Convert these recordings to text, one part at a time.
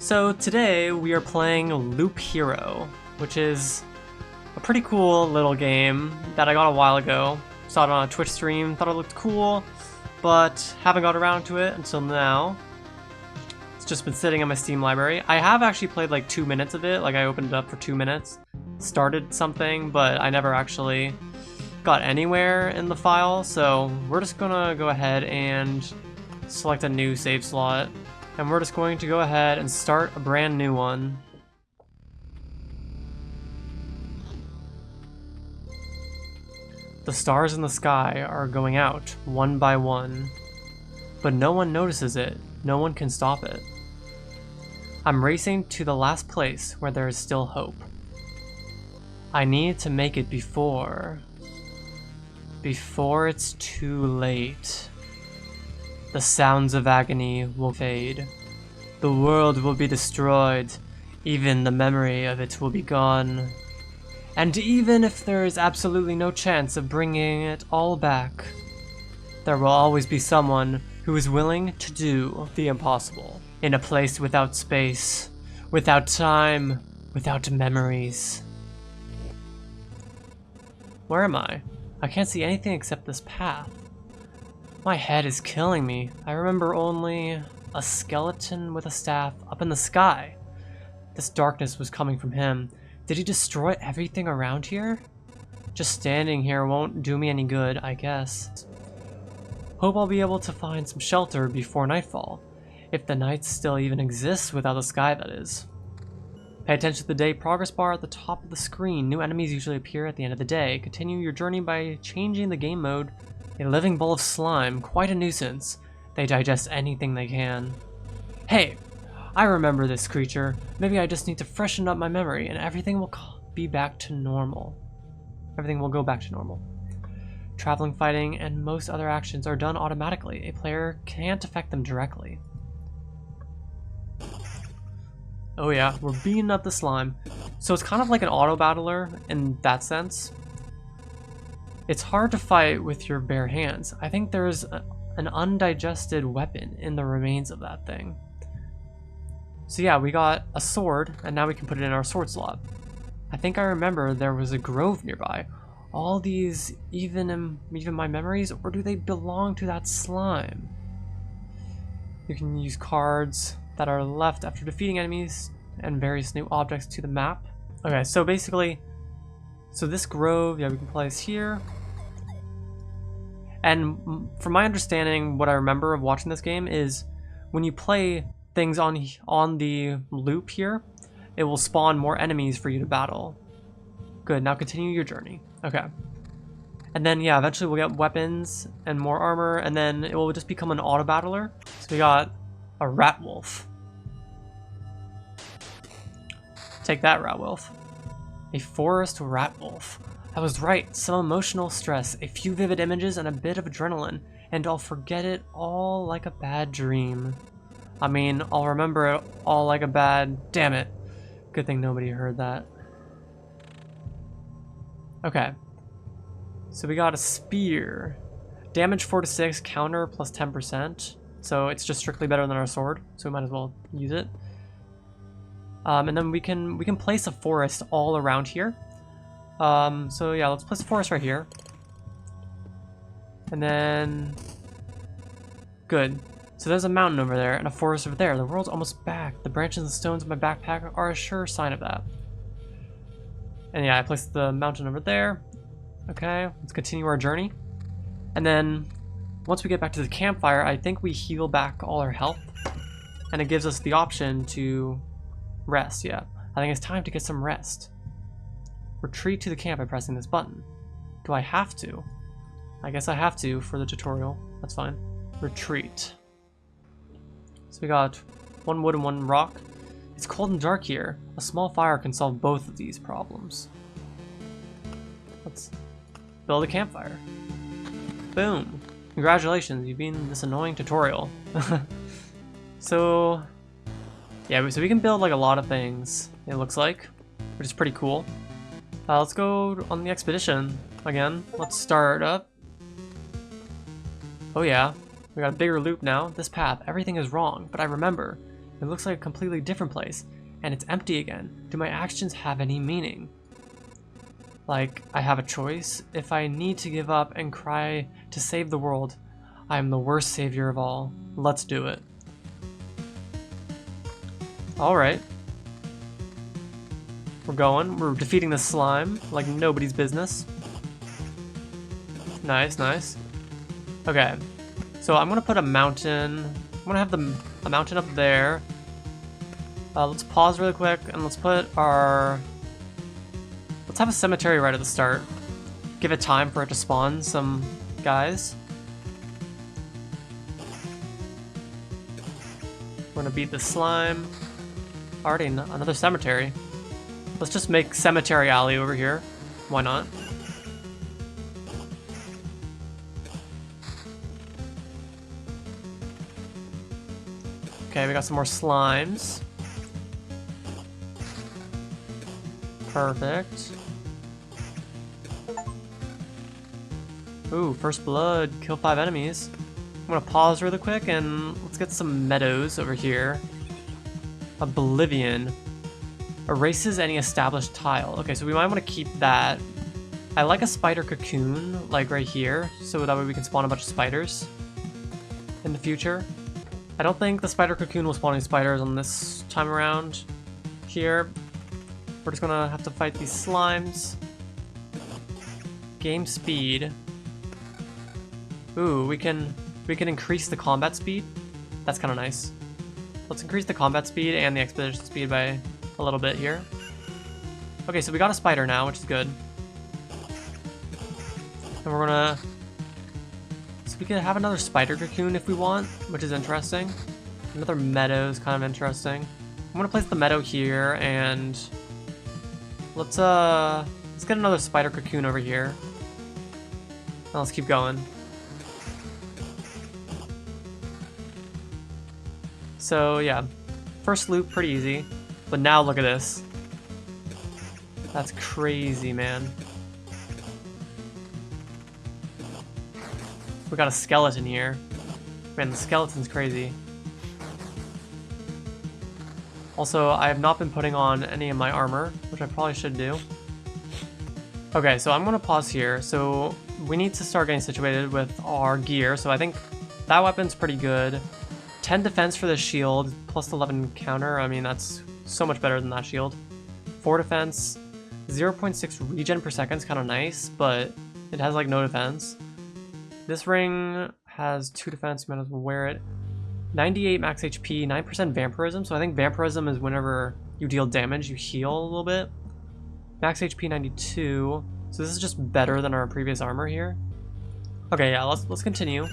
So today we are playing Loop Hero, which is a pretty cool little game that I got a while ago. Saw it on a Twitch stream, thought it looked cool, but haven't got around to it until now. It's just been sitting in my Steam library. I have actually played like 2 minutes of it, like I opened it up for 2 minutes, started something, but I never actually got anywhere in the file, so we're just gonna go ahead and select a new save slot. And we're just going to go ahead and start a brand new one. The stars in the sky are going out, one by one. But no one notices it. No one can stop it. I'm racing to the last place where there is still hope. I need to make it before it's too late. The sounds of agony will fade. The world will be destroyed. Even the memory of it will be gone. And even if there is absolutely no chance of bringing it all back, there will always be someone who is willing to do the impossible. In a place without space, without time, without memories. Where am I? I can't see anything except this path. My head is killing me. I remember only a skeleton with a staff up in the sky. This darkness was coming from him. Did he destroy everything around here? Just standing here won't do me any good, I guess. Hope I'll be able to find some shelter before nightfall. If the night still even exists without the sky, that is. Pay attention to the day progress bar at the top of the screen. New enemies usually appear at the end of the day. Continue your journey by changing the game mode. A living ball of slime, quite a nuisance. They digest anything they can. Hey, I remember this creature. Maybe I just need to freshen up my memory and everything will be back to normal. Everything will go back to normal. Traveling, fighting, and most other actions are done automatically. A player can't affect them directly. Oh yeah, we're beating up the slime. So it's kind of like an auto battler in that sense. It's hard to fight with your bare hands. I think there's an undigested weapon in the remains of that thing. So yeah, we got a sword, and now we can put it in our sword slot. I think I remember there was a grove nearby. All these even my memories, or do they belong to that slime? You can use cards that are left after defeating enemies and various new objects to the map. Okay, so basically, so this grove, yeah, we can place here. And from my understanding, what I remember of watching this game is when you play things on the loop here, it will spawn more enemies for you to battle. Good, now continue your journey. Okay. And then, yeah, eventually we'll get weapons and more armor, and then it will just become an auto battler. So we got a rat wolf. Take that, rat wolf. A forest rat wolf. I was right, some emotional stress, a few vivid images, and a bit of adrenaline, and I'll forget it all like a bad dream. I mean, I'll remember it all like a bad... Damn it. Good thing nobody heard that. Okay. So we got a spear. Damage 4 to 6, counter plus 10%. So it's just strictly better than our sword, so we might as well use it. And then we can place a forest all around here. So yeah, let's place a forest right here. And then... Good. So there's a mountain over there and a forest over there. The world's almost back. The branches and stones in my backpack are a sure sign of that. And yeah, I placed the mountain over there. Okay, let's continue our journey. And then, once we get back to the campfire, I think we heal back all our health. And it gives us the option to rest, yeah. I think it's time to get some rest. Retreat to the camp by pressing this button. Do I have to? I guess I have to for the tutorial. That's fine. Retreat. So we got 1 wood and 1 rock. It's cold and dark here. A small fire can solve both of these problems. Let's build a campfire. Boom. Congratulations, you've been this annoying tutorial. So, yeah, so we can build like a lot of things, it looks like, which is pretty cool. Let's go on the expedition again. Let's start up. Oh yeah, we got a bigger loop now. This path, everything is wrong, but I remember. It looks like a completely different place, and it's empty again. Do my actions have any meaning? Like, I have a choice. If I need to give up and cry to save the world, I am the worst savior of all. Let's do it. Alright. We're going. We're defeating the slime like nobody's business. Nice, nice. Okay. So I'm gonna put a mountain. I'm gonna have the mountain up there. Let's pause really quick and let's put our... Let's have a cemetery right at the start. Give it time for it to spawn some guys. We're gonna beat the slime. Already another cemetery. Let's just make Cemetery Alley over here. Why not? Okay, we got some more slimes. Perfect. Ooh, first blood. Kill 5 enemies. I'm gonna pause really quick and let's get some meadows over here. Oblivion. Erases any established tile. Okay, so we might want to keep that. I like a spider cocoon, like right here, so that way we can spawn a bunch of spiders in the future. I don't think the spider cocoon will spawn any spiders on this time around here. We're just gonna have to fight these slimes. Game speed. Ooh, we can increase the combat speed. That's kind of nice. Let's increase the combat speed and the expedition speed by a little bit here. Okay, so we got a spider now, which is good. And we're gonna... So we can have another spider cocoon if we want, which is interesting. Another meadow is kind of interesting. I'm gonna place the meadow here, and... Let's get another spider cocoon over here. And let's keep going. So yeah, first loop pretty easy, but now look at this. That's crazy, man. We got a skeleton here. Man, the skeleton's crazy. Also, I have not been putting on any of my armor, which I probably should do. Okay, so I'm gonna pause here. So we need to start getting situated with our gear. So I think that weapon's pretty good. 10 defense for the shield, plus 11 counter. I mean, that's so much better than that shield. 4 defense, 0.6 regen per second is kind of nice, but it has like no defense. This ring has 2 defense, you might as well wear it. 98 max HP, 9% vampirism, so I think vampirism is whenever you deal damage, you heal a little bit. Max HP 92, so this is just better than our previous armor here. Okay, yeah, let's continue.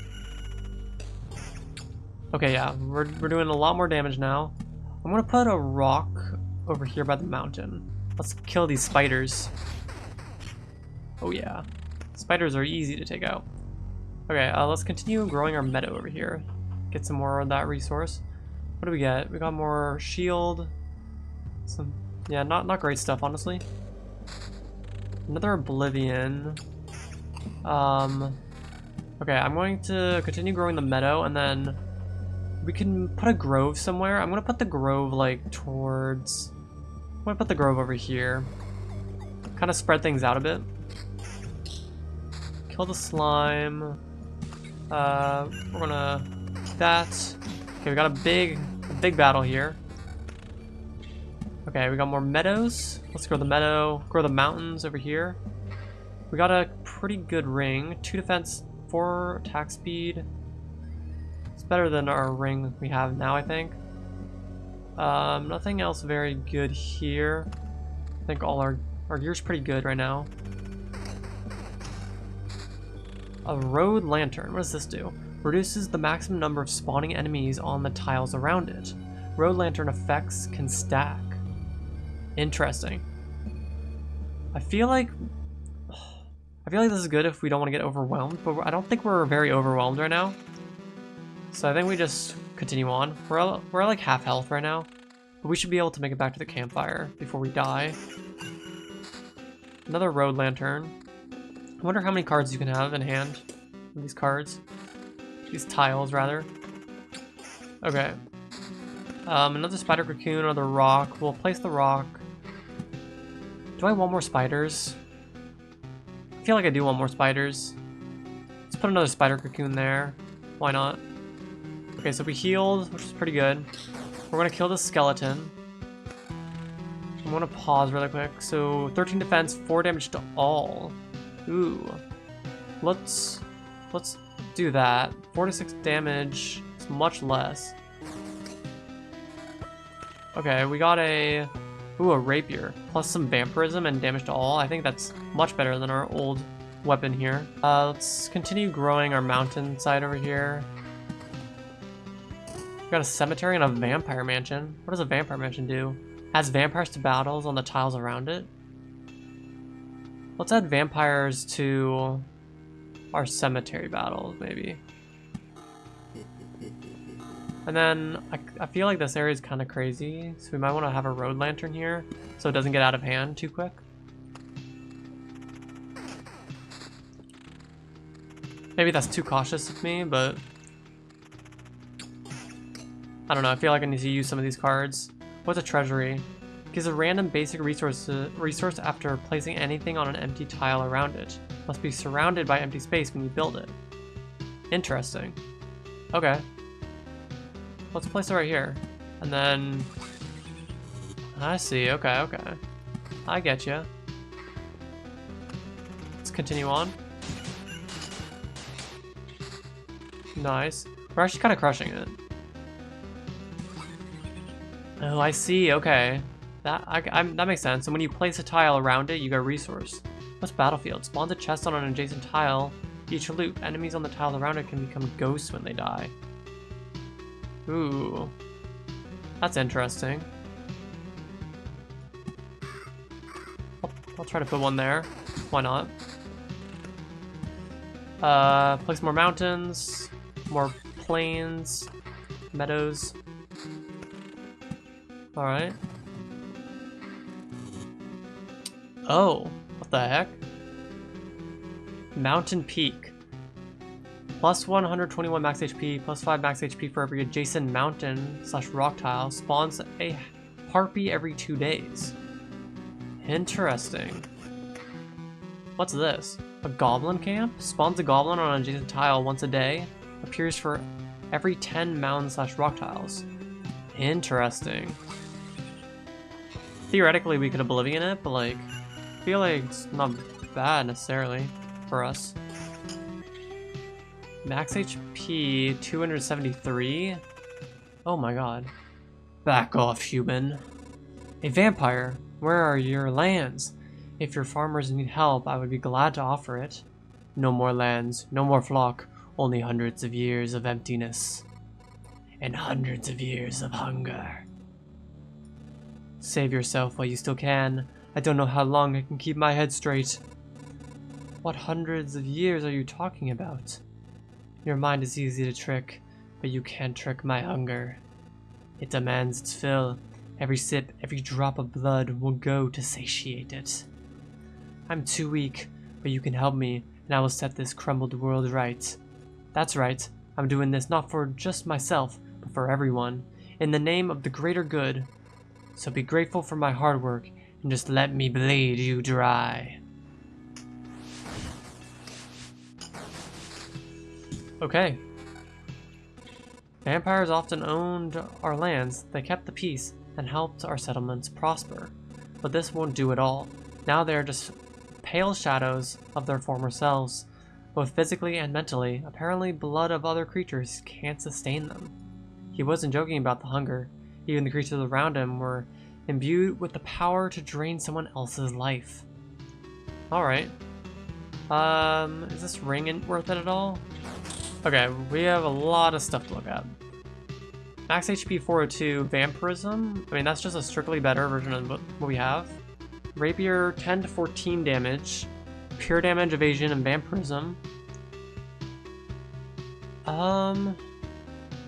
Okay, yeah, we're doing a lot more damage now. I'm gonna put a rock over here by the mountain. Let's kill these spiders. Oh yeah, spiders are easy to take out. Okay, let's continue growing our meadow over here. Get some more of that resource. What do we get? We got more shield. Some, yeah, not great stuff, honestly. Another oblivion. Okay, I'm going to continue growing the meadow, and then we can put a grove somewhere. I'm gonna put the grove like towards... I'm gonna put the grove over here. Kind of spread things out a bit. Kill the slime. We're gonna do that. Okay, we got a big battle here. Okay, we got more meadows. Let's grow the meadow, grow the mountains over here. We got a pretty good ring. 2 defense, 4 attack speed. It's better than our ring we have now, I think. Nothing else very good here. I think all our gear's pretty good right now. A road lantern. What does this do? Reduces the maximum number of spawning enemies on the tiles around it. Road lantern effects can stack. Interesting. I feel like this is good if we don't want to get overwhelmed, but I don't think we're very overwhelmed right now. So I think we just continue on. We're like half health right now, but we should be able to make it back to the campfire before we die. Another road lantern. I wonder how many cards you can have in hand. These cards. These tiles, rather. Okay. Another spider cocoon, another rock. We'll place the rock. Do I want more spiders? I feel like I do want more spiders. Let's put another spider cocoon there. Why not? Okay, so we healed, which is pretty good. We're gonna kill the skeleton. I'm gonna pause really quick. So 13 defense, 4 damage to all. Ooh. Let's do that. 4 to 6 damage. It's much less. Okay, we got a rapier. Plus some vampirism and damage to all. I think that's much better than our old weapon here. Let's continue growing our mountain side over here. We got a cemetery and a vampire mansion. What does a vampire mansion do? Adds vampires to battles on the tiles around it. Let's add vampires to our cemetery battles, maybe. And then I feel like this area is kind of crazy, so we might want to have a road lantern here so it doesn't get out of hand too quick. Maybe that's too cautious of me, but I don't know. I feel like I need to use some of these cards. What's a treasury? Gives a random basic resource after placing anything on an empty tile around it. Must be surrounded by empty space when you build it. Interesting. Okay. Let's place it right here. And then... I see. Okay, okay. I get you. Let's continue on. Nice. We're actually kind of crushing it. Oh, I see. Okay. That makes sense. And when you place a tile around it, you get a resource. What's battlefield? Spawns a chest on an adjacent tile. Each loop. Enemies on the tiles around it can become ghosts when they die. Ooh. That's interesting. I'll try to put one there. Why not? Place more mountains, more plains, meadows. Alright. Oh, what the heck? Mountain Peak. Plus 121 max HP, plus 5 max HP for every adjacent mountain / rock tile. Spawns a harpy every 2 days. Interesting. What's this? A goblin camp? Spawns a goblin on an adjacent tile once a day. Appears for every 10 mountain / rock tiles. Interesting. Theoretically, we could Oblivion it, but like, I feel like it's not bad necessarily for us. Max HP 273. Oh my god. Back off, human. A vampire. Where are your lands? If your farmers need help, I would be glad to offer it. No more lands, no more flock, only hundreds of years of emptiness. And hundreds of years of hunger. Save yourself while you still can. I don't know how long I can keep my head straight. What hundreds of years are you talking about? Your mind is easy to trick, but you can't trick my hunger. It demands its fill. Every sip, every drop of blood will go to satiate it. I'm too weak, but you can help me, and I will set this crumbled world right. That's right, I'm doing this not for just myself, but for everyone, in the name of the greater good. So be grateful for my hard work, and just let me bleed you dry. Okay. Vampires often owned our lands. They kept the peace and helped our settlements prosper. But this won't do it all. Now they're just pale shadows of their former selves, both physically and mentally. Apparently, blood of other creatures can't sustain them. He wasn't joking about the hunger. Even the creatures around him were imbued with the power to drain someone else's life. Alright. Is this ring worth it at all? Okay, we have a lot of stuff to look at. Max HP 402, Vampirism. I mean, that's just a strictly better version of what we have. Rapier, 10 to 14 damage. Pure damage, evasion, and Vampirism.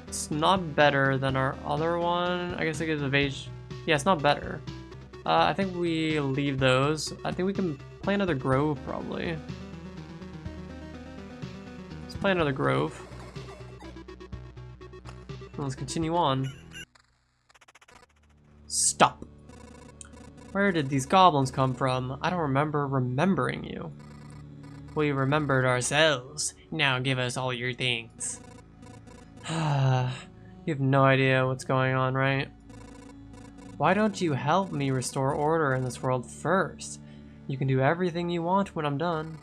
It's not better than our other one. I guess it gives evasion. Yeah, it's not better. I think we leave those. I think we can play another Grove, probably. Let's play another Grove. And let's continue on. Stop. Where did these goblins come from? I don't remember remembering you. We remembered ourselves. Now give us all your things. You have no idea what's going on, right? Why don't you help me restore order in this world first? You can do everything you want when I'm done.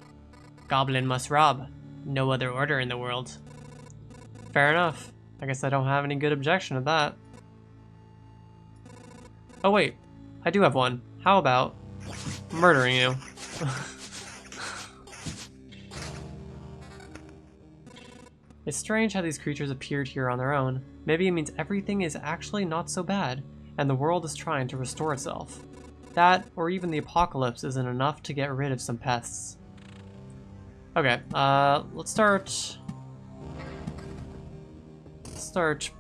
Goblin must rob. No other order in the world. Fair enough. I guess I don't have any good objection to that. Oh wait, I do have one. How about murdering you? It's strange how these creatures appeared here on their own. Maybe it means everything is actually not so bad, and the world is trying to restore itself. That, or even the apocalypse, isn't enough to get rid of some pests. Okay, let's start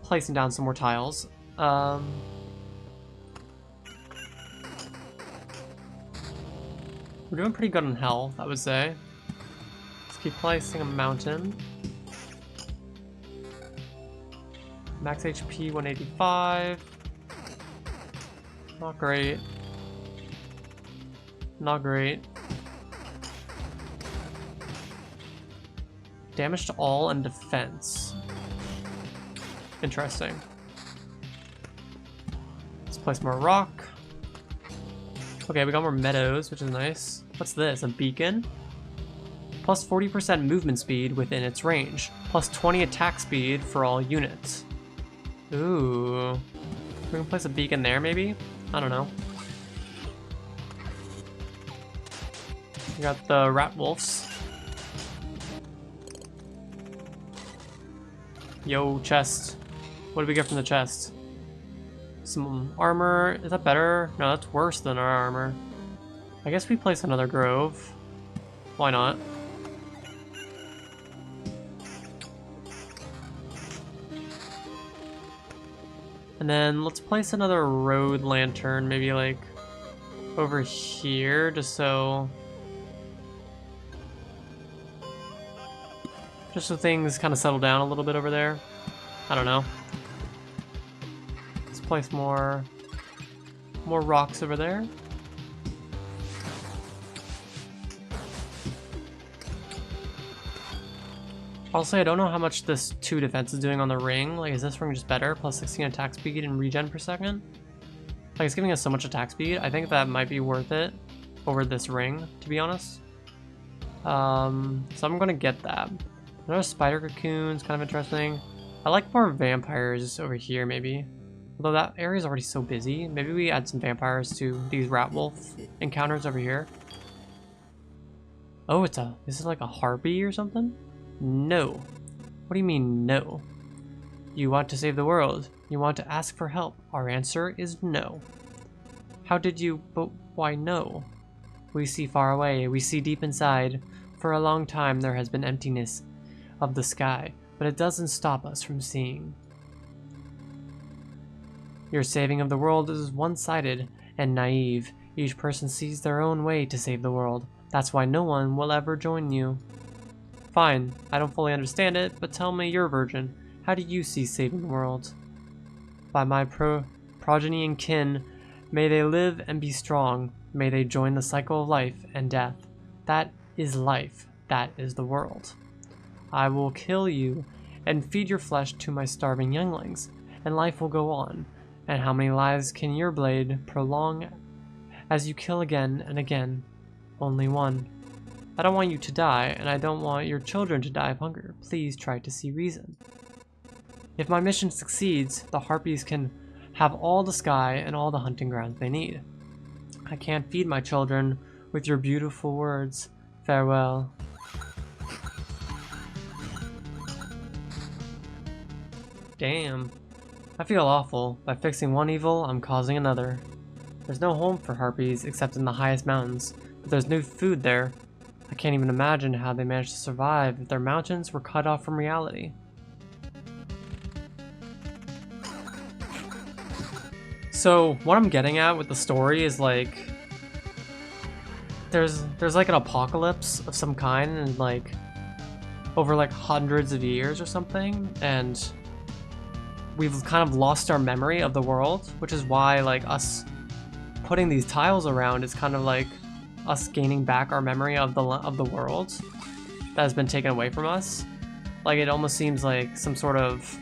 placing down some more tiles. We're doing pretty good on health, I would say. Let's keep placing a mountain. Max HP 185. Not great. Not great. Damage to all and defense. Interesting. Let's place more rock. Okay, we got more meadows, which is nice. What's this? A beacon? Plus 40% movement speed within its range. Plus 20 attack speed for all units. Ooh. We can place a beacon there, maybe? I don't know. We got the rat wolves. Yo, chest. What do we get from the chest? Some armor. Is that better? No, that's worse than our armor. I guess we place another grove. Why not? And then let's place another road lantern, maybe like over here, just so things kind of settle down a little bit over there. I don't know. Let's place more rocks over there. I'll say I don't know how much this 2 defense is doing on the ring. Like, is this ring just better? Plus 16 attack speed and regen per second? Like, it's giving us so much attack speed. I think that might be worth it over this ring, to be honest. So I'm gonna get that. Another spider cocoon's kind of interesting. I like more vampires over here, maybe. Although that area is already so busy. Maybe we add some vampires to these rat wolf encounters over here. Oh, this is like a harpy or something? No. What do you mean, no? You want to save the world. You want to ask for help. Our answer is no. How did you... but why no? We see far away. We see deep inside. For a long time there has been emptiness of the sky, but it doesn't stop us from seeing. Your saving of the world is one-sided and naive. Each person sees their own way to save the world. That's why no one will ever join you. Fine, I don't fully understand it, but tell me your version. How do you see saving the world? By my progeny and kin, may they live and be strong. May they join the cycle of life and death. That is life. That is the world. I will kill you and feed your flesh to my starving younglings, and life will go on. And how many lives can your blade prolong as you kill again and again? Only one. I don't want you to die, and I don't want your children to die of hunger. Please try to see reason. If my mission succeeds, the harpies can have all the sky and all the hunting grounds they need. I can't feed my children with your beautiful words. Farewell. Damn. I feel awful. By fixing one evil, I'm causing another. There's no home for harpies except in the highest mountains, but there's no food there. I can't even imagine how they managed to survive if their mountains were cut off from reality. So what I'm getting at with the story is like there's like an apocalypse of some kind, and like over like hundreds of years or something, and we've kind of lost our memory of the world, which is why like us putting these tiles around is kind of like us gaining back our memory of the world that has been taken away from us. Like it almost seems like some sort of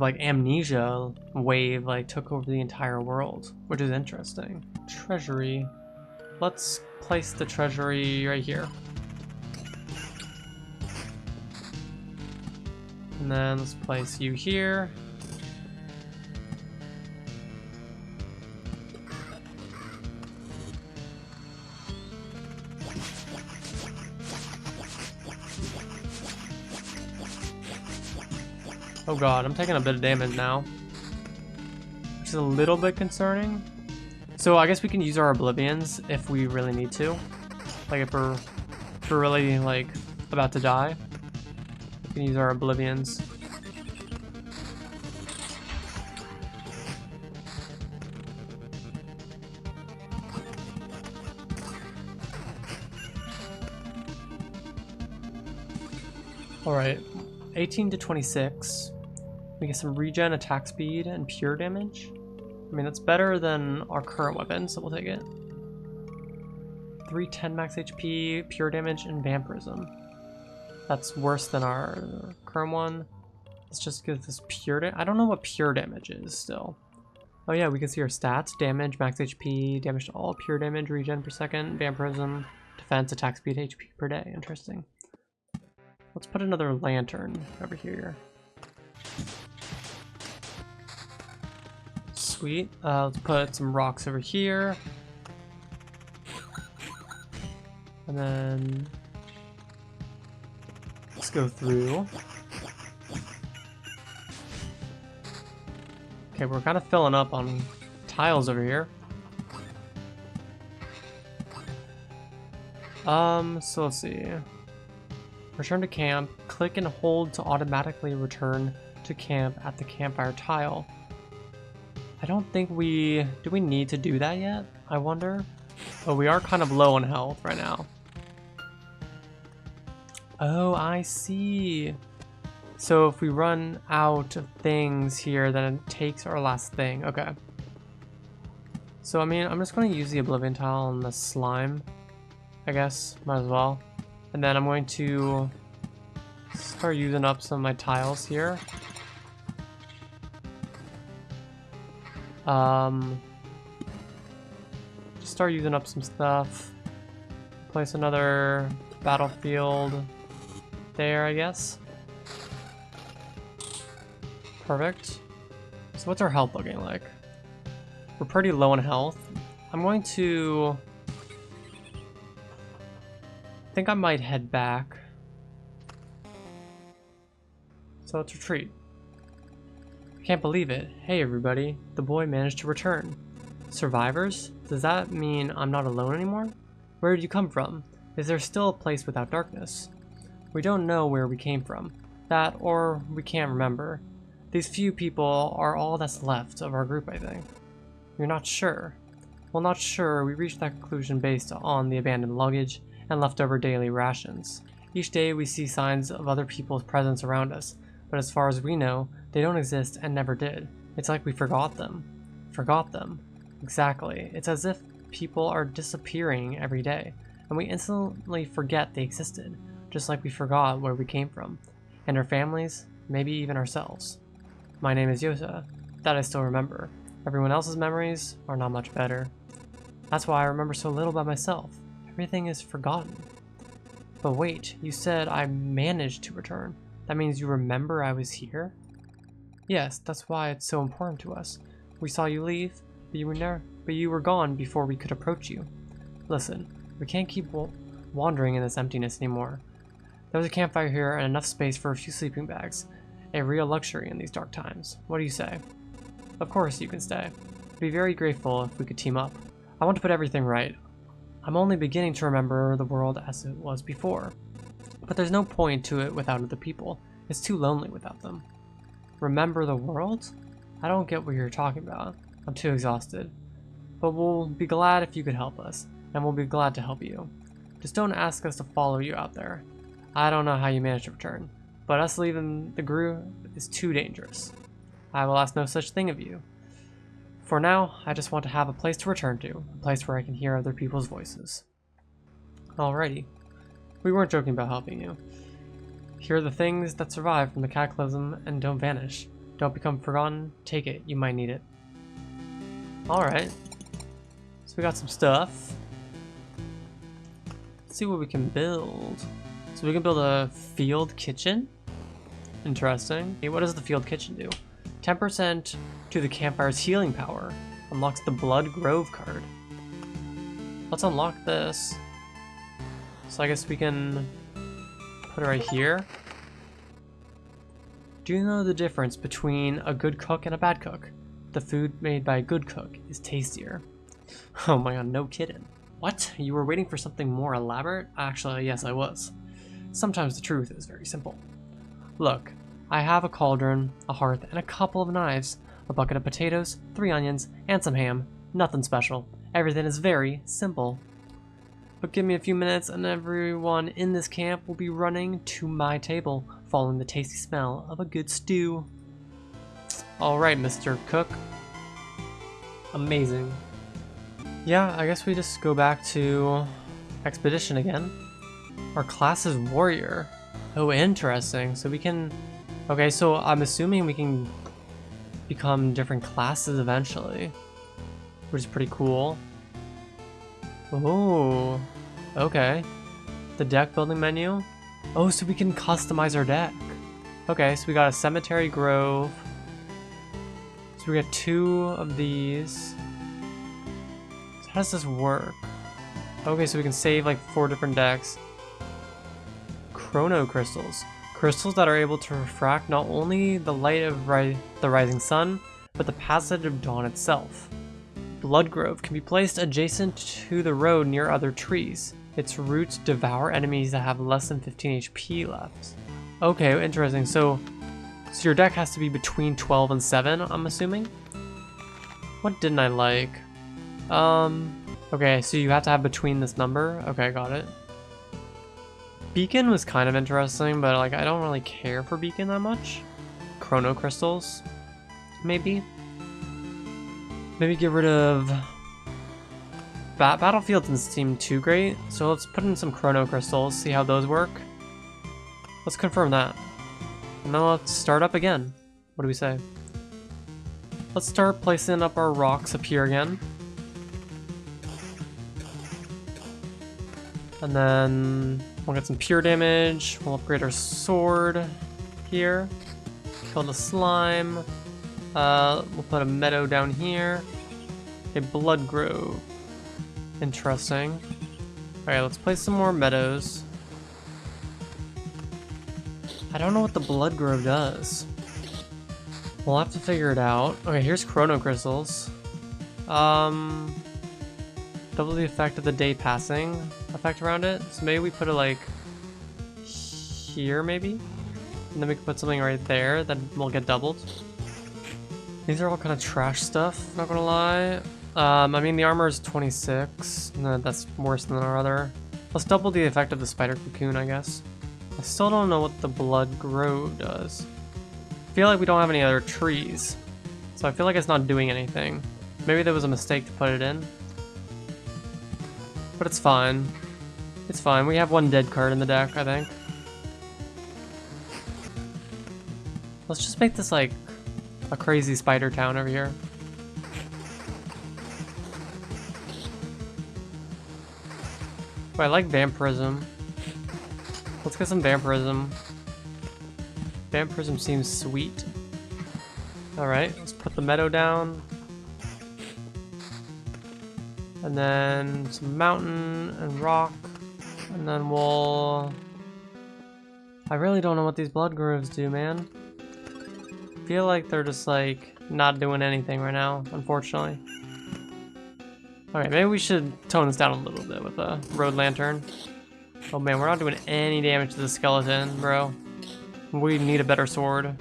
like amnesia wave like took over the entire world, which is interesting. Treasury. Let's place the treasury right here. And then let's place you here. Oh god, I'm taking a bit of damage now, which is a little bit concerning. So I guess we can use our oblivions if we really need to. Like if we're really like about to die, we can use our oblivions. Alright, 18 to 26. We get some regen, attack speed, and pure damage. I mean, that's better than our current weapon, so we'll take it. 310 max HP, pure damage, and vampirism. That's worse than our current one. Let's just get this pure damage. I don't know what pure damage is still. Oh yeah, we can see our stats. Damage, max HP, damage to all, pure damage, regen per second, vampirism, defense, attack speed, HP per day. Interesting. Let's put another lantern over here. Sweet. Let's put some rocks over here. And then let's go through. Okay, we're kind of filling up on tiles over here. So let's see. Return to camp. Click and hold to automatically return to camp at the campfire tile. I don't think do we need to do that yet? I wonder. But we are kind of low on health right now. Oh, I see. So if we run out of things here, then it takes our last thing. Okay. So I mean, I'm just going to use the Oblivion tile on the slime, I guess. Might as well. And then I'm going to start using up some of my tiles here. Just start using up some stuff. Place another battlefield there, I guess. Perfect. So what's our health looking like? We're pretty low on health. I'm going to... I think I might head back. So let's retreat. I can't believe it. Hey everybody, the boy managed to return. Survivors? Does that mean I'm not alone anymore? Where did you come from? Is there still a place without darkness? We don't know where we came from. That, or we can't remember. These few people are all that's left of our group, I think. You're not sure? Well, not sure. We reached that conclusion based on the abandoned luggage and leftover daily rations. Each day we see signs of other people's presence around us, but as far as we know, they don't exist and never did. It's like we forgot them. Forgot them. Exactly. It's as if people are disappearing every day, and we instantly forget they existed, just like we forgot where we came from, and our families, maybe even ourselves. My name is Yosa. That I still remember. Everyone else's memories are not much better. That's why I remember so little about myself. Everything is forgotten. But wait, you said I managed to return. That means you remember I was here? Yes, that's why it's so important to us. We saw you leave, but you were gone before we could approach you. Listen, we can't keep wandering in this emptiness anymore. There was a campfire here and enough space for a few sleeping bags. A real luxury in these dark times. What do you say? Of course you can stay. I'd be very grateful if we could team up. I want to put everything right. I'm only beginning to remember the world as it was before. But there's no point to it without other people. It's too lonely without them. Remember the world? I don't get what you're talking about. I'm too exhausted. But we'll be glad if you could help us, and we'll be glad to help you. Just don't ask us to follow you out there. I don't know how you managed to return, but us leaving the group is too dangerous. I will ask no such thing of you. For now, I just want to have a place to return to, a place where I can hear other people's voices. Alrighty. We weren't joking about helping you. Here are the things that survive from the cataclysm and don't vanish. Don't become forgotten. Take it. You might need it. Alright. So we got some stuff. Let's see what we can build. So we can build a field kitchen. Interesting. Okay, what does the field kitchen do? 10% to the campfire's healing power. Unlocks the Blood Grove card. Let's unlock this. So I guess we can put it right here. Do you know the difference between a good cook and a bad cook? The food made by a good cook is tastier. Oh my god, no kidding. What? You were waiting for something more elaborate? Actually, yes, I was. Sometimes the truth is very simple. Look, I have a cauldron, a hearth, and a couple of knives, a bucket of potatoes, 3 onions, and some ham. Nothing special. Everything is very simple. But give me a few minutes and everyone in this camp will be running to my table, following the tasty smell of a good stew. Alright, Mr. Cook. Amazing. Yeah, I guess we just go back to Expedition again. Our class is Warrior. Oh, interesting. So we can... Okay, so I'm assuming we can become different classes eventually, which is pretty cool. Oh, okay. The deck building menu. Oh, so we can customize our deck. Okay, so we got a cemetery grove. So we got 2 of these. So how does this work? Okay, so we can save like 4 different decks. Chrono crystals. Crystals that are able to refract not only the light of the rising sun, but the passage of dawn itself. Blood Grove can be placed adjacent to the road near other trees. Its roots devour enemies that have less than 15 HP left. Okay, interesting. So your deck has to be between 12 and 7, I'm assuming? What didn't I like? Okay, so you have to have between this number. Okay, got it. Beacon was kind of interesting, but like I don't really care for Beacon that much. Chrono crystals, maybe. Maybe get rid of... Battlefield didn't seem too great, so let's put in some Chrono crystals, see how those work. Let's confirm that. And then let's start up again. What do we say? Let's start placing up our rocks up here again. And then we'll get some pure damage. We'll upgrade our sword here. Kill the slime. We'll put a meadow down here. A Blood Grove. Interesting. Alright, let's place some more meadows. I don't know what the Blood Grove does. We'll have to figure it out. Okay, here's Chrono Crystals. Double the effect of the day passing effect around it. So maybe we put it like here maybe? And then we can put something right there that will get doubled. These are all kind of trash stuff, not gonna lie. I mean the armor is 26. No, that's worse than our other. Let's double the effect of the spider cocoon, I guess. I still don't know what the Blood Grove does. I feel like we don't have any other trees. So I feel like it's not doing anything. Maybe there was a mistake to put it in. But it's fine. It's fine. We have 1 dead card in the deck, I think. Let's just make this like a crazy spider town over here. Oh, I like vampirism. Let's get some vampirism. Vampirism seems sweet. Alright, let's put the meadow down. And then some mountain and rock. And then we'll... I really don't know what these Blood Groves do, man. I feel like they're just like not doing anything right now, unfortunately. Okay, maybe we should tone this down a little bit with a road lantern. Oh man, we're not doing any damage to the skeleton, bro. We need a better sword.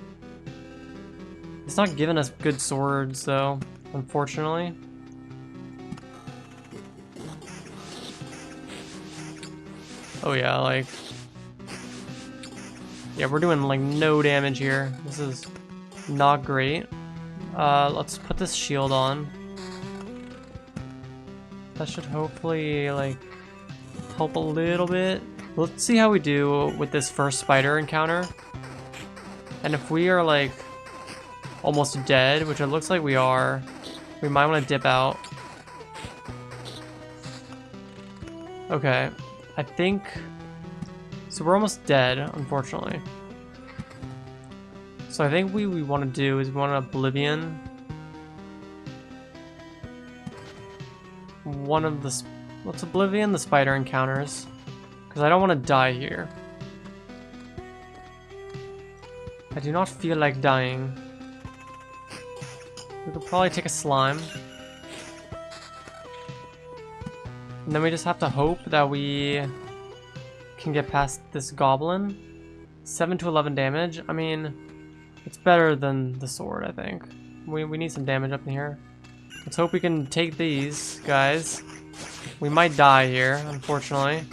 It's not giving us good swords, though, unfortunately. Oh yeah, like... yeah, we're doing like no damage here. This is not great. Let's put this shield on. That should hopefully, like, help a little bit. Let's see how we do with this first spider encounter. And if we are, like, almost dead, which it looks like we are, we might want to dip out. Okay, I think... So we're almost dead, unfortunately. So I think what we want to do is we want to Oblivion one of the... Let's Oblivion the spider encounters, because I don't want to die here. I do not feel like dying. We could probably take a slime. And then we just have to hope that we can get past this goblin. 7 to 11 damage. I mean, it's better than the sword, I think. We need some damage up in here. Let's hope we can take these guys. We might die here, unfortunately.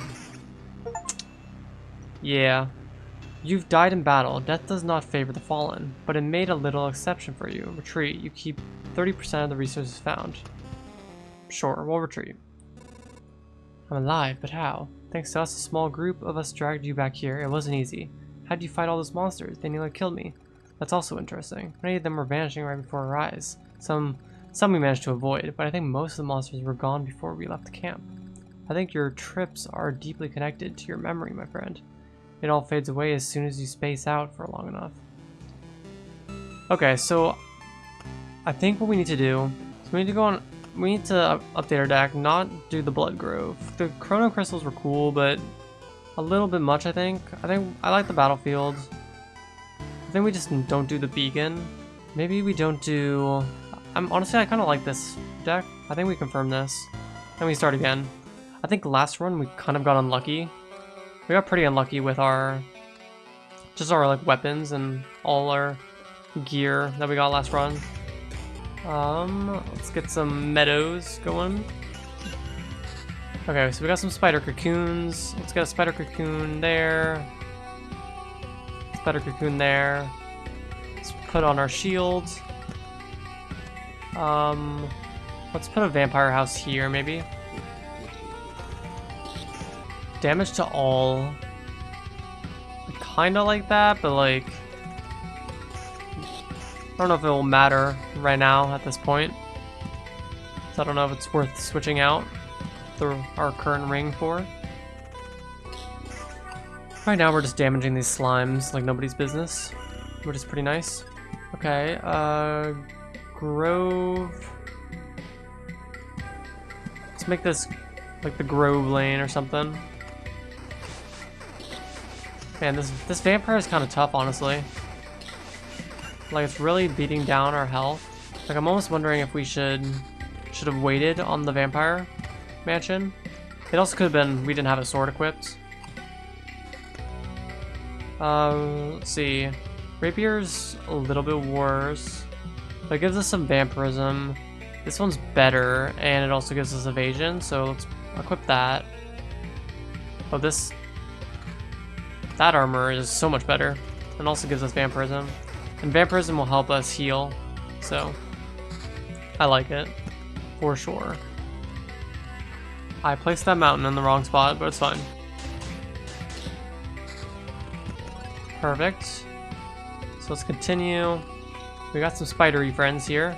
Yeah. You've died in battle. Death does not favor the fallen, but it made a little exception for you. Retreat. You keep 30% of the resources found. Sure, we'll retreat. I'm alive, but how? Thanks to us, a small group of us dragged you back here. It wasn't easy. How'd you fight all those monsters? They nearly killed me. That's also interesting. Many of them were vanishing right before our eyes. Some we managed to avoid, but I think most of the monsters were gone before we left the camp. I think your trips are deeply connected to your memory, my friend. It all fades away as soon as you space out for long enough. Okay, so I think what we need to do is we need to go on. We need to update our deck, not do the Blood Grove. The Chrono Crystals were cool, but a little bit much, I think. I like the Battlefield. I think we just don't do the Beacon. Maybe we don't do... honestly, I kind of like this deck. I think we confirm this. Then we start again. I think last run we kind of got unlucky. We got pretty unlucky with our... just our like weapons and all our gear that we got last run. Let's get some meadows going. Okay, so we got some spider cocoons. Let's get a spider cocoon there. Spider cocoon there. Let's put on our shield. Let's put a vampire house here, maybe. Damage to all. I kinda like that, but like... I don't know if it will matter right now at this point. So I don't know if it's worth switching out our current ring for. Right now we're just damaging these slimes like nobody's business, which is pretty nice. Okay, Grove. Let's make this like the Grove lane or something. Man, this vampire is kind of tough, honestly. Like, it's really beating down our health. Like, I'm almost wondering if we should have waited on the vampire mansion. It also could have been we didn't have a sword equipped. Let's see. Rapier's a little bit worse, but it gives us some vampirism. This one's better, and it also gives us evasion, so let's equip that. Oh, that armor is so much better, and also gives us vampirism. And vampirism will help us heal, so I like it, for sure. I placed that mountain in the wrong spot, but it's fine. Perfect. So let's continue. We got some spidery friends here.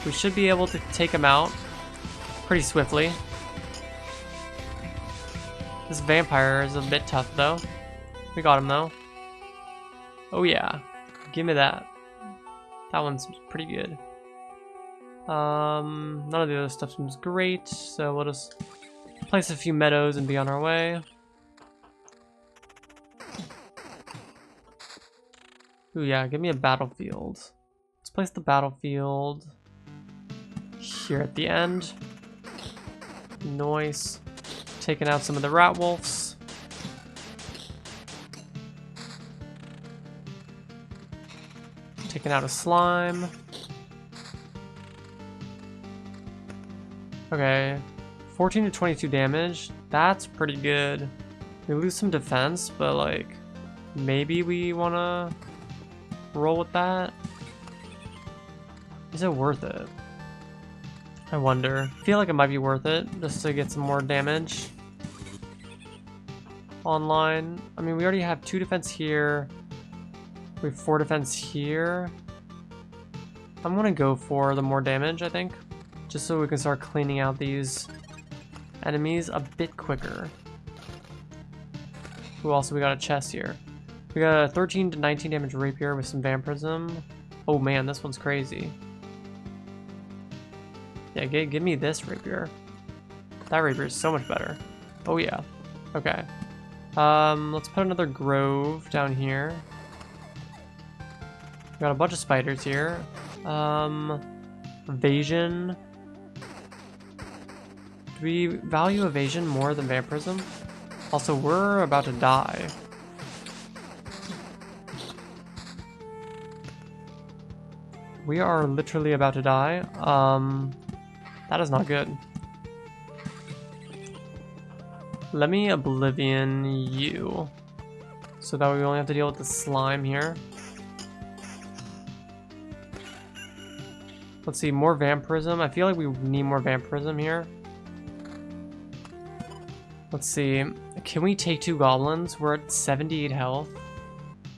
We should be able to take them out pretty swiftly. This vampire is a bit tough, though. We got him, though. Oh yeah, give me that. That one's pretty good. None of the other stuff seems great, so we'll just place a few meadows and be on our way. Ooh yeah, give me a battlefield. Let's place the battlefield here at the end. Nice. Taking out some of the rat wolves. Taking out a slime. Okay, 14 to 22 damage. That's pretty good. We lose some defense, but like maybe we wanna roll with that. Is it worth it? I wonder. I feel like it might be worth it just to get some more damage online. I mean, we already have 2 defense here. We have 4 defense here. I'm gonna go for the more damage, I think, just so we can start cleaning out these enemies a bit quicker. Ooh, also we got a chest here. We got a 13 to 19 damage rapier with some vampirism. Oh man, this one's crazy. Yeah, give me this rapier. That rapier is so much better. Oh yeah. Okay. Let's put another grove down here. We got a bunch of spiders here. Evasion. Do we value evasion more than vampirism? Also, we're about to die. We are literally about to die. That is not good. Let me Oblivion you, so that we only have to deal with the slime here. Let's see, more vampirism. I feel like we need more vampirism here. Let's see, can we take 2 goblins? We're at 78 health.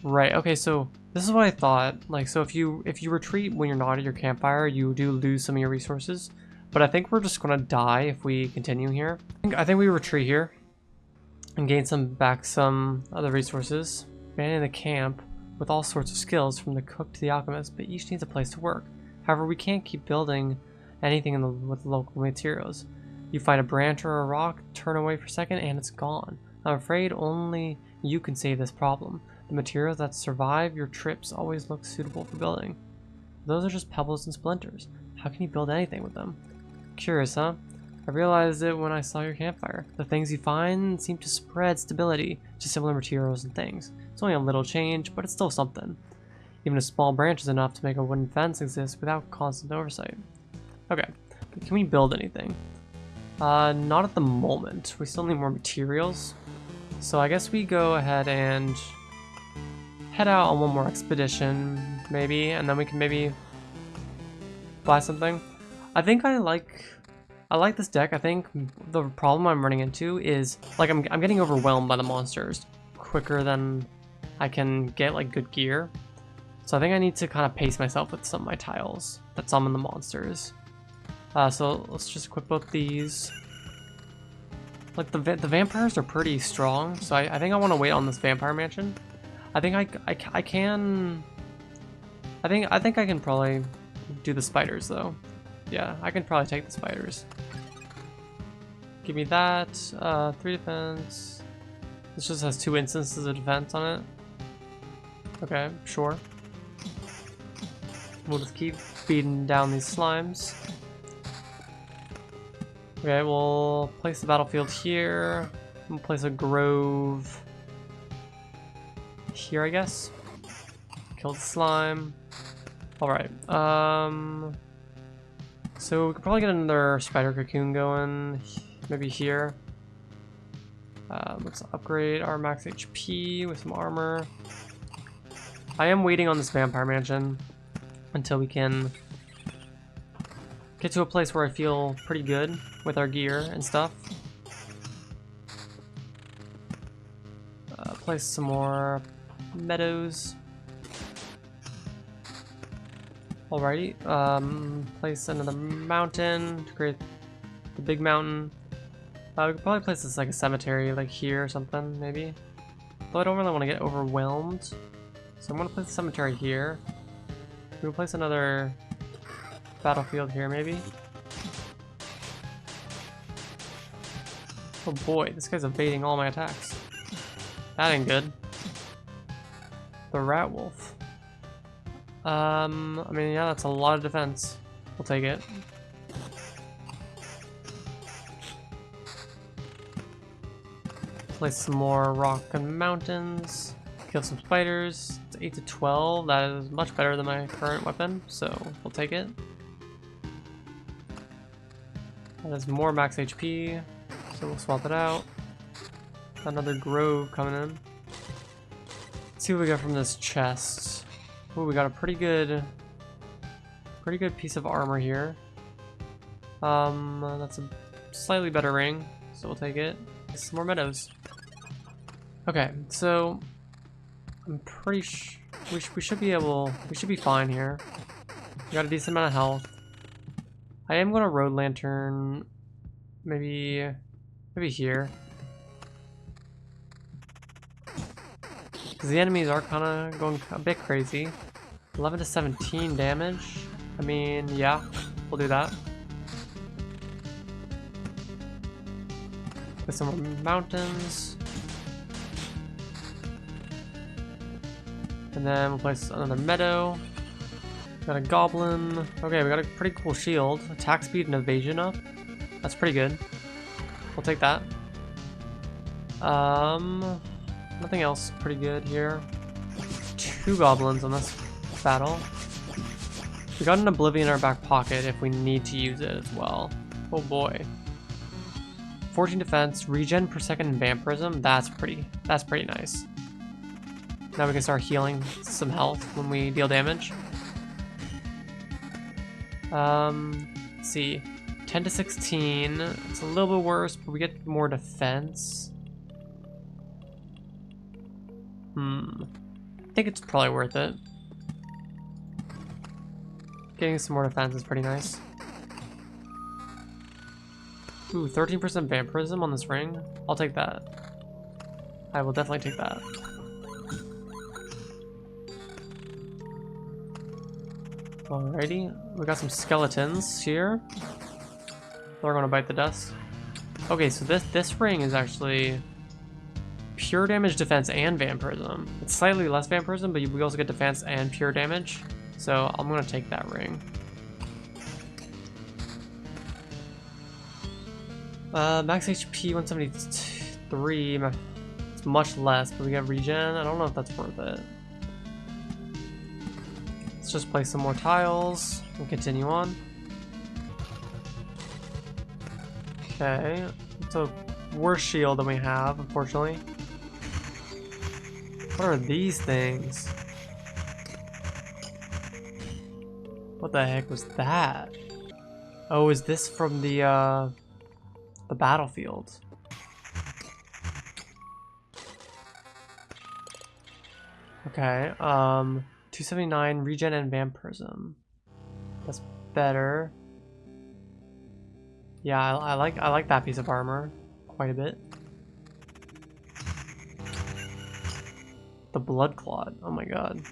Right, okay, so this is what I thought. Like, so if you retreat when you're not at your campfire, you do lose some of your resources. But I think we're just gonna die if we continue here. I think we retreat here and gain some other resources. Abandoning the camp with all sorts of skills from the cook to the alchemist, but each needs a place to work. However, we can't keep building anything with local materials. You find a branch or a rock, turn away for a second, and it's gone. I'm afraid only you can save this problem. The materials that survive your trips always look suitable for building. Those are just pebbles and splinters. How can you build anything with them? Curious, huh? I realized it when I saw your campfire. The things you find seem to spread stability to similar materials and things. It's only a little change, but it's still something. Even a small branch is enough to make a wooden fence exist without constant oversight. Okay, but can we build anything? Not at the moment. We still need more materials. So I guess we go ahead and head out on one more expedition, maybe, and then we can maybe buy something. I think I like this deck. I think the problem I'm running into is, like, I'm getting overwhelmed by the monsters quicker than I can get, like, good gear. So I think I need to kind of pace myself with some of my tiles that summon the monsters. So let's just equip both these. Like, the vampires are pretty strong, so I think I want to wait on this vampire mansion. I think I can probably do the spiders, though. Yeah, I can probably take the spiders. Give me that. 3 defense. This just has 2 instances of defense on it. Okay, sure. We'll just keep beating down these slimes. Okay, we'll place the battlefield here. We'll place a grove here, I guess. Kill the slime. Alright, so we could probably get another spider cocoon going, maybe here. Let's upgrade our max HP with some armor. I am waiting on this vampire mansion until we can get to a place where I feel pretty good with our gear and stuff. Place some more meadows. Alrighty, place another mountain to create the big mountain. We could probably place this like a cemetery, like here or something, maybe. Though I don't really want to get overwhelmed. So I'm going to place the cemetery here. We'll place another battlefield here, maybe. Oh boy, this guy's evading all my attacks. That ain't good. The rat wolf. I mean, yeah, that's a lot of defense. We'll take it. Place some more rock and mountains. Kill some spiders. It's 8 to 12. That is much better than my current weapon, so we'll take it. That has more max HP, so we'll swap it out. Another grove coming in. Let's see what we got from this chest. Oh, we got a pretty good Pretty good piece of armor here. That's a slightly better ring, so we'll take it. Some more meadows. Okay, so I'm pretty sure we should be fine here. We got a decent amount of health. I am gonna road lantern, maybe here, because the enemies are kind of going a bit crazy. 11 to 17 damage. I mean, yeah, we'll do that. With some more mountains. And then we'll place another meadow. Got a goblin. Okay, we got a pretty cool shield. Attack speed and evasion up. That's pretty good. We'll take that. Nothing else pretty good here. 2 goblins on this battle. We got an oblivion in our back pocket if we need to use it as well. Oh boy. 14 defense, regen per second, and vampirism. That's pretty nice. Now we can start healing some health when we deal damage. Let's see. 10 to 16. It's a little bit worse, but we get more defense. I think it's probably worth it. Getting some more defense is pretty nice. Ooh, 13% vampirism on this ring. I'll take that. I will definitely take that. Alrighty, we got some skeletons here. They're gonna bite the dust. Okay, so this ring is actually pure damage, defense, and vampirism. It's slightly less vampirism, but we also get defense and pure damage. So I'm gonna take that ring. Max HP 173. It's much less, but we get regen. I don't know if that's worth it. Let's just place some more tiles and continue on. Okay, it's a worse shield than we have, unfortunately. What are these things? What the heck was that? Oh, is this from the battlefield? Okay, 279 regen and vampirism. That's better. Yeah, I like that piece of armor quite a bit. The blood clot. Oh my god.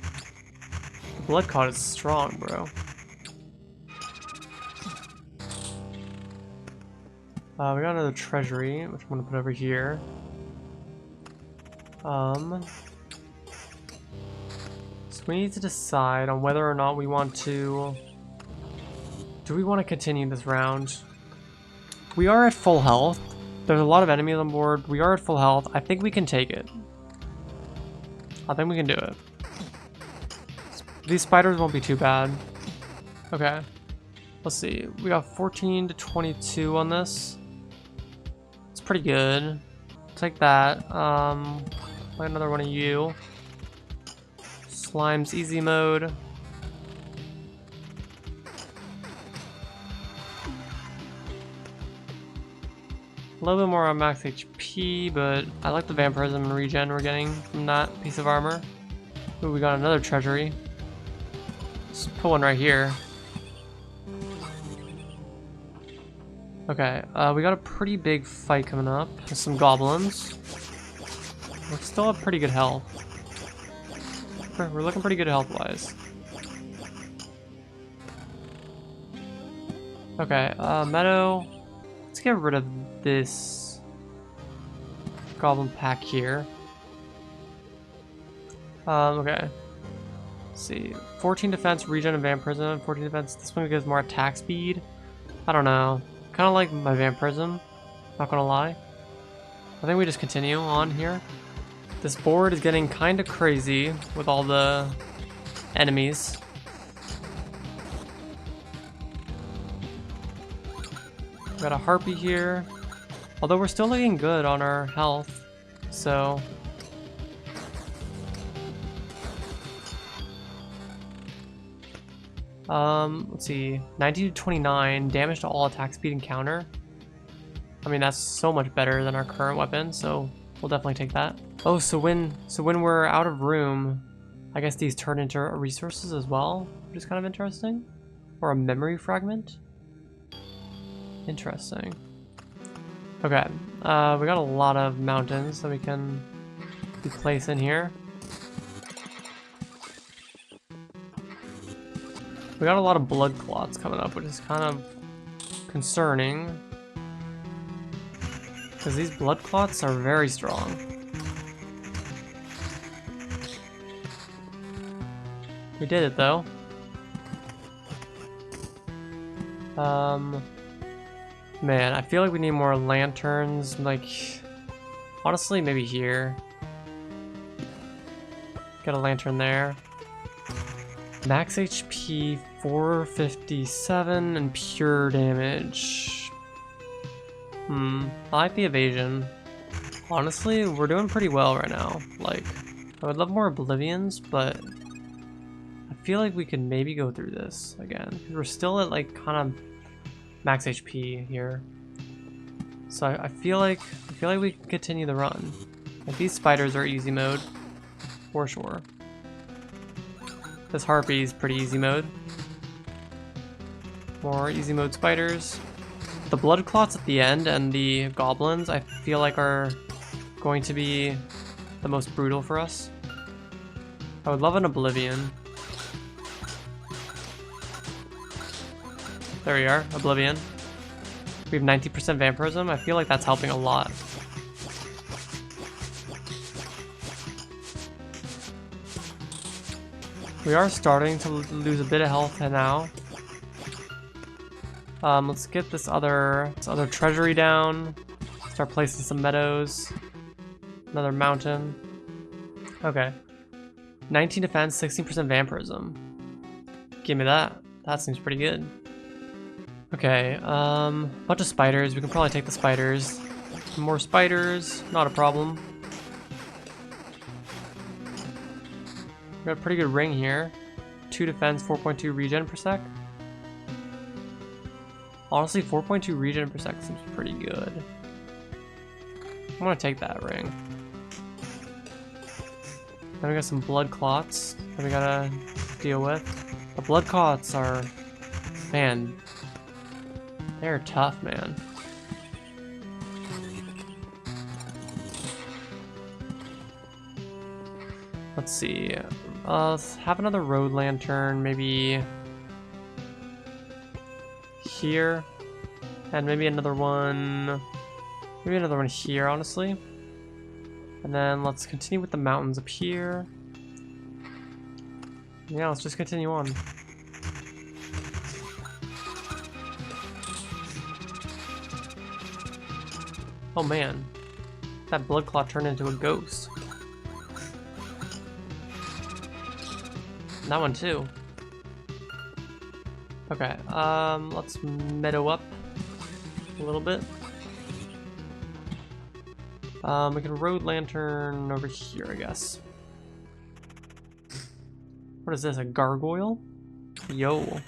The blood clot is strong, bro. We got another treasury, which I'm gonna put over here. So we need to decide on whether or not we want to... Do we want to continue this round? We are at full health. There's a lot of enemies on board. We are at full health. I think we can take it. I think we can do it. These spiders won't be too bad. Okay. Let's see. We got 14 to 22 on this. It's pretty good. Take that. Play another one of you. Slime's easy mode. A little bit more on max HP, but I like the vampirism and regen we're getting from that piece of armor. Ooh, we got another treasury. Let's put one right here. Okay, we got a pretty big fight coming up with some goblins. We still have pretty good health. We're looking pretty good health-wise. Okay, meadow. Let's get rid of this goblin pack here. Okay. Let's see. 14 defense, regen, and vampirism. 14 defense. This one gives more attack speed. I don't know. Kind of like my vampirism. Not gonna lie. I think we just continue on here. This board is getting kind of crazy with all the enemies. We got a harpy here. Although we're still looking good on our health, so... Let's see. 19 to 29, damage to all attack speed and counter. I mean, that's so much better than our current weapon, so we'll definitely take that. Oh, so when we're out of room, I guess these turn into resources as well, which is kind of interesting. Or a memory fragment. Interesting. Okay, we got a lot of mountains that we can place in here. We got a lot of blood clots coming up, which is kind of concerning. Because these blood clots are very strong. We did it though. Man, I feel like we need more lanterns, like, honestly, maybe here. Got a lantern there. Max HP 457 and pure damage. I like the evasion. Honestly, we're doing pretty well right now. Like, I would love more Oblivions, but I feel like we could maybe go through this again. We're still at like kind of max HP here. So I feel like we can continue the run. Like, these spiders are easy mode, for sure. This harpy is pretty easy mode. More easy mode spiders. The blood clots at the end and the goblins I feel like are going to be the most brutal for us. I would love an Oblivion. There we are, Oblivion. We have 90% vampirism. I feel like that's helping a lot. We are starting to lose a bit of health now. Let's get this other treasury down. Start placing some meadows. Another mountain. Okay. 19 defense, 16% vampirism. Give me that. That seems pretty good. Okay, bunch of spiders. We can probably take the spiders. More spiders, not a problem. We got a pretty good ring here. 2 defense, 4.2 regen per sec. Honestly, 4.2 regen per sec seems pretty good. I'm gonna take that ring. Then we got some blood clots that we gotta deal with. The blood clots are, man, they're tough, man. Let's see. Let's have another road lantern, maybe here, and maybe another one here, honestly. And then let's continue with the mountains up here. Yeah, let's just continue on. Oh man, that blood clot turned into a ghost. And that one too. Okay, let's meadow up a little bit. We can road lantern over here, I guess. What is this, a gargoyle? Yo.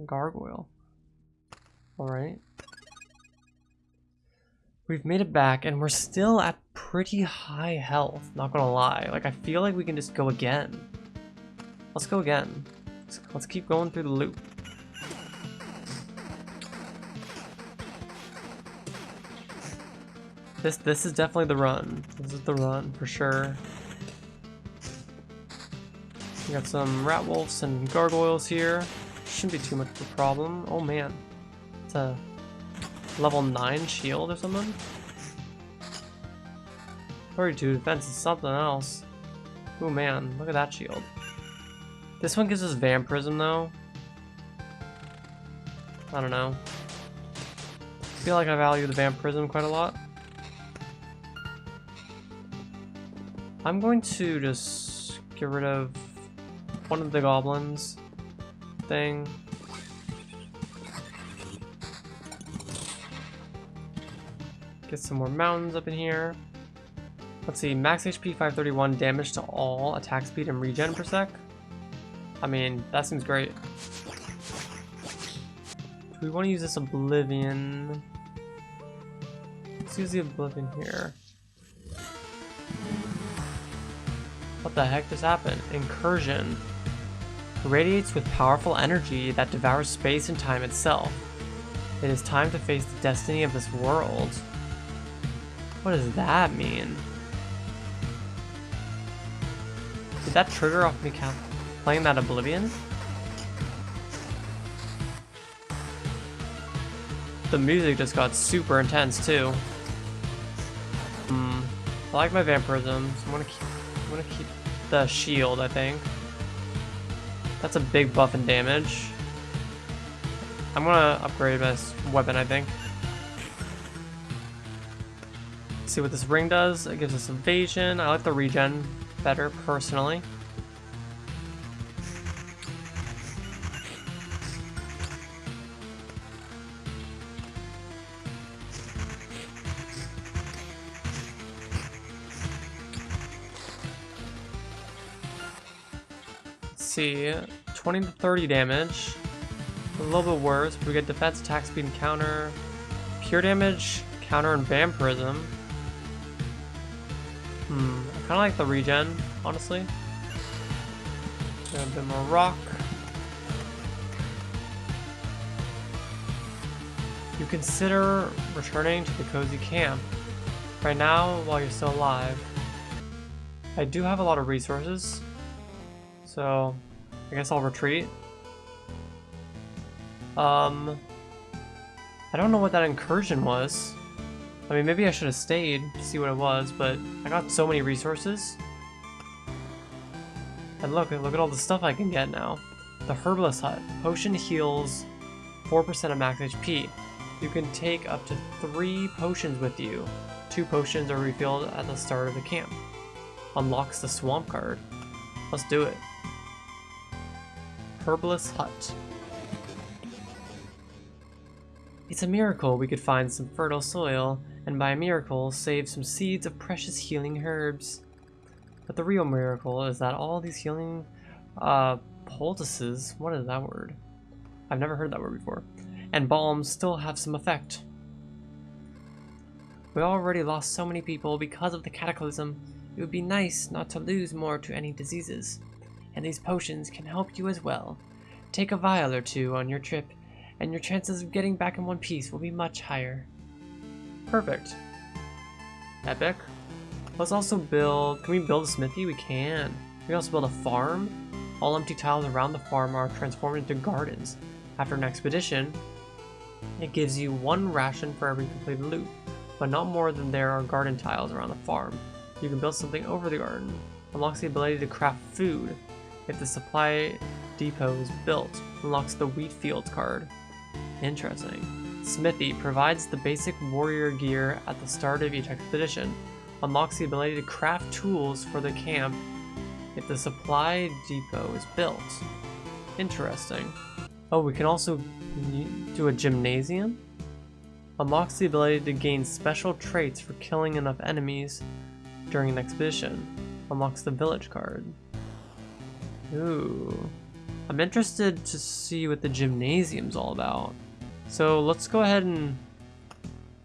Gargoyle. Alright. We've made it back, and we're still at pretty high health, not gonna lie. Like, I feel like we can just go again. Let's go again. Let's keep going through the loop. This is definitely the run. This is the run, for sure. We got some rat wolves and gargoyles here. Shouldn't be too much of a problem. Oh man. It's a level 9 shield or something? 32 defense is something else. Oh man, look at that shield. This one gives us vampirism though. I don't know. I feel like I value the vampirism quite a lot. I'm going to just get rid of one of the goblins thing. Get some more mountains up in here. Let's see, max HP 531, damage to all, attack speed and regen per sec. I mean, that seems great. Do we want to use this Oblivion? Let's use the Oblivion here. What the heck just happened? Incursion. Radiates with powerful energy that devours space and time itself. It is time to face the destiny of this world. What does that mean? Did that trigger off me playing that Oblivion? The music just got super intense too. I like my vampirism, so I'm gonna keep the shield, I think. That's a big buff in damage. I'm gonna upgrade my weapon, I think. Let's see what this ring does. It gives us evasion. I like the regen better, personally. Let's see, 20 to 30 damage. A little bit worse, but we get defense, attack speed, and counter. Pure damage, counter, and vampirism. I kind of like the regen, honestly. A bit more rock. You consider returning to the cozy camp. Right now, while you're still alive. I do have a lot of resources, so I guess I'll retreat. I don't know what that incursion was. I mean, maybe I should have stayed to see what it was, but I got so many resources. And look at all the stuff I can get now. The Herbalist Hut. Potion heals 4% of max HP. You can take up to 3 potions with you. 2 potions are refilled at the start of the camp. Unlocks the Swamp card. Let's do it. Herbalist Hut. It's a miracle we could find some fertile soil, and by a miracle, save some seeds of precious healing herbs. But the real miracle is that all these healing poultices, what is that word? I've never heard that word before, and balms still have some effect. We already lost so many people because of the cataclysm. It would be nice not to lose more to any diseases, and these potions can help you as well. Take a vial or 2 on your trip, and your chances of getting back in one piece will be much higher. Perfect. Epic. Let's also build... Can we build a smithy? We can. We can also build a farm. All empty tiles around the farm are transformed into gardens. After an expedition, it gives you 1 ration for every completed loot, but not more than there are garden tiles around the farm. You can build something over the garden. Unlocks the ability to craft food. If the supply depot is built, unlocks the wheat field card. Interesting. Smithy provides the basic warrior gear at the start of each expedition. Unlocks the ability to craft tools for the camp if the supply depot is built. Interesting. Oh, we can also do a gymnasium? Unlocks the ability to gain special traits for killing enough enemies during an expedition. Unlocks the village card. Ooh. I'm interested to see what the gymnasium's all about. So let's go ahead and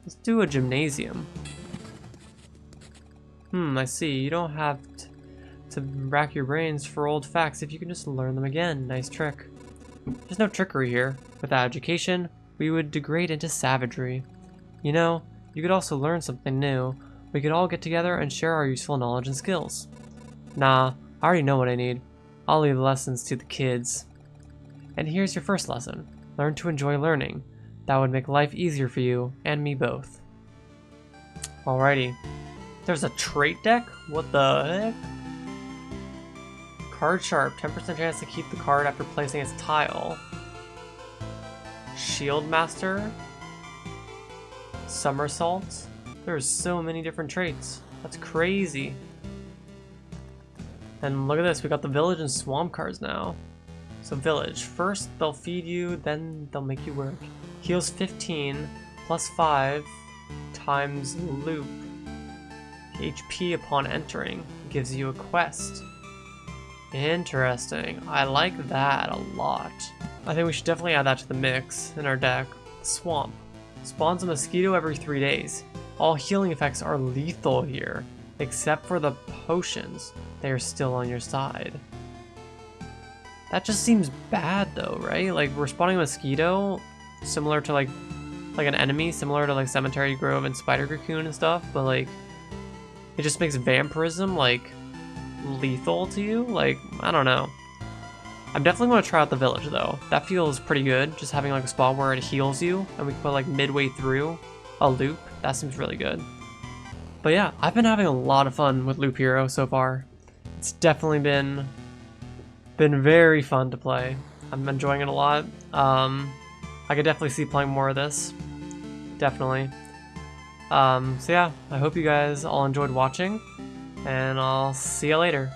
let's do a gymnasium. I see. You don't have to rack your brains for old facts if you can just learn them again. Nice trick. There's no trickery here. Without education, we would degrade into savagery. You know, you could also learn something new. We could all get together and share our useful knowledge and skills. Nah, I already know what I need. I'll leave the lessons to the kids. And here's your first lesson. Learn to enjoy learning. That would make life easier for you and me both. Alrighty. There's a trait deck? What the heck? Card Sharp. 10% chance to keep the card after placing its tile. Shield Master. Somersault. There's so many different traits. That's crazy. And look at this, we got the village and swamp cards now. So village, first they'll feed you, then they'll make you work. Heals 15, plus 5 times loop. HP upon entering, gives you a quest. Interesting. I like that a lot. I think we should definitely add that to the mix in our deck. Swamp. Spawns a mosquito every 3 days. All healing effects are lethal here, except for the potions. They are still on your side. That just seems bad though, right? Like, we're spawning a mosquito, similar to like an enemy, similar to like Cemetery Grove and Spider Cocoon and stuff, but like, it just makes vampirism like lethal to you. Like, I don't know. I'm definitely going to try out the village though. That feels pretty good, just having like a spot where it heals you, and we can put like midway through a loop. That seems really good. But yeah, I've been having a lot of fun with Loop Hero so far. It's definitely been very fun to play. I'm enjoying it a lot. I could definitely see playing more of this. Definitely. So yeah, I hope you guys all enjoyed watching, and I'll see you later.